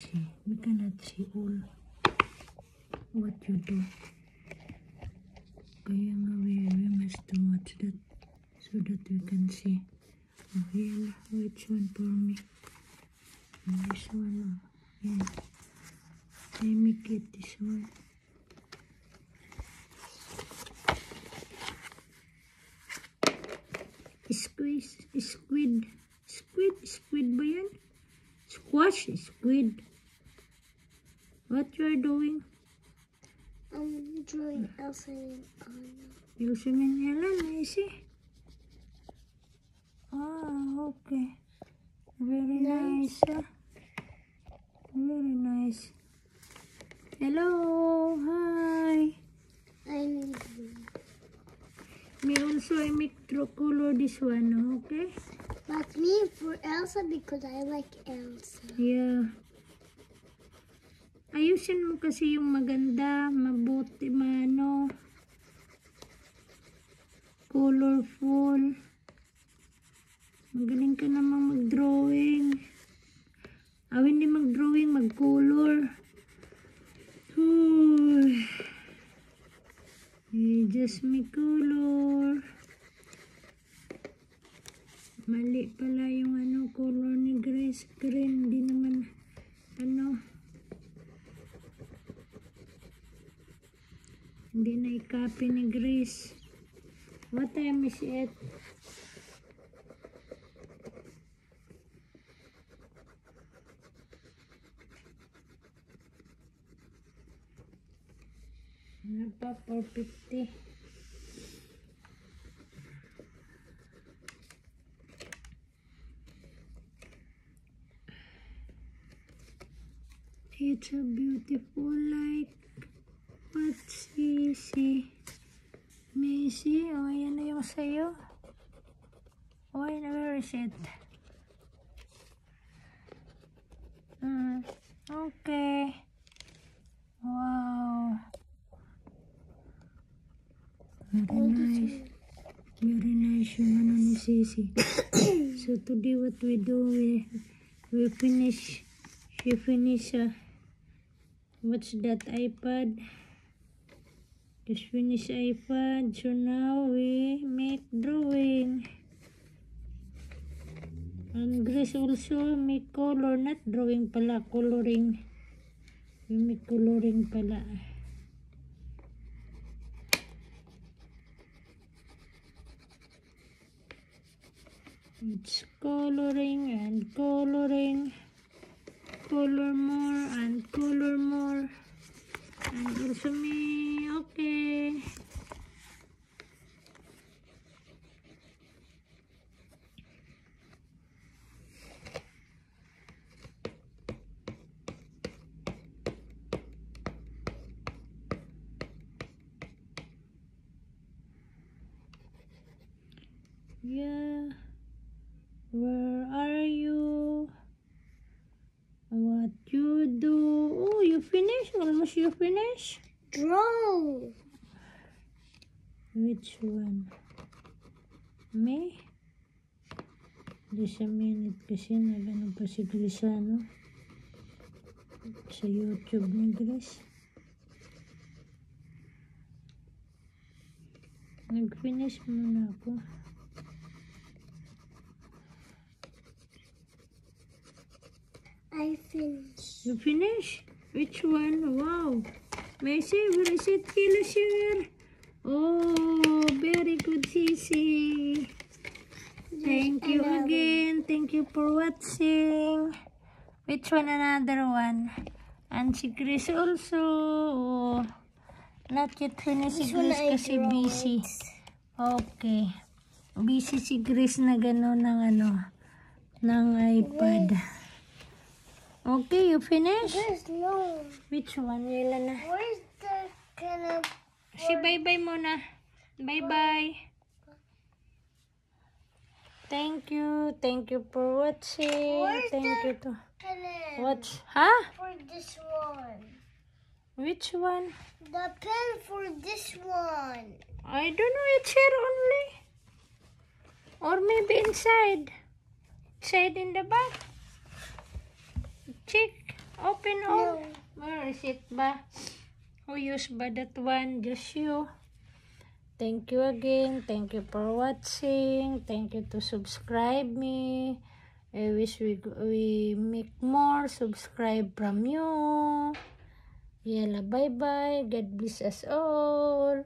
See, we cannot see all what you do. Kaya nga we must watch that so that we can see. Oh, here, which one for me? And this one, yeah. I make it this one. Squid ba yan? Squash, squid. What you are doing? I'm drawing Elsa and Anna. Elsa and Ella, I see. Ah, okay. Very nice. Very nice. Hello, hi. I'm blue. Me also, I make true color this one, okay? But me for Elsa because I like Elsa. Yeah. Ayusin mo kasi yung maganda, mabuti, colorful. Magaling ka namang mag-drawing. Hindi mag-drawing, mag-color. Just make color. Mali pala yung color ni Grace. Green, di naman, hindi na i-copy ni Grace. What time is it? Ano pa? 4:50. It's a beautiful like what's easy. Missy, yan na yung sayo. Where is it? Okay. Wow. Very nice. Very nice yung ni Sisi. So today what we do, we finish. She finish. What's that iPad? Just finish iPad. So now we make drawing. And Grace also make color, not drawing pala, coloring. We make coloring pala. It's coloring and coloring. Color more and color more. And also me, okay. Yeah. Where are you? What you do? Oh, you finish? Almost you finish? Draw. Which one? Me? Just a minute kasi nagano pa si Grisano sa YouTube ni Grace. Nag-finish muna ako. I finished. You finish? Which one? Wow. Messi, where is it? Here. Oh, very good, Sisi. Thank you again. Thank you for watching. Which one? Another one. And si Grace also. Oh, not yet finished si Grace kasi busy. Okay. Busy si Grace na gano'n ng iPad. Okay, you finish? No. Which one? Wala na. Where's the kind of... Si bye-bye muna. Bye-bye. Thank you. Thank you for watching. Where's Thank you to pen watch. Huh? for this one? Which one? The pen for this one. I don't know. It's here only. Or maybe inside. Inside in the back. Check. Open all. Where is it ba? Who use ba that one? Just you. Thank you again. Thank you for watching. Thank you to subscribe me. I wish we make more subscribe from you. Yala, bye-bye. God bless us all.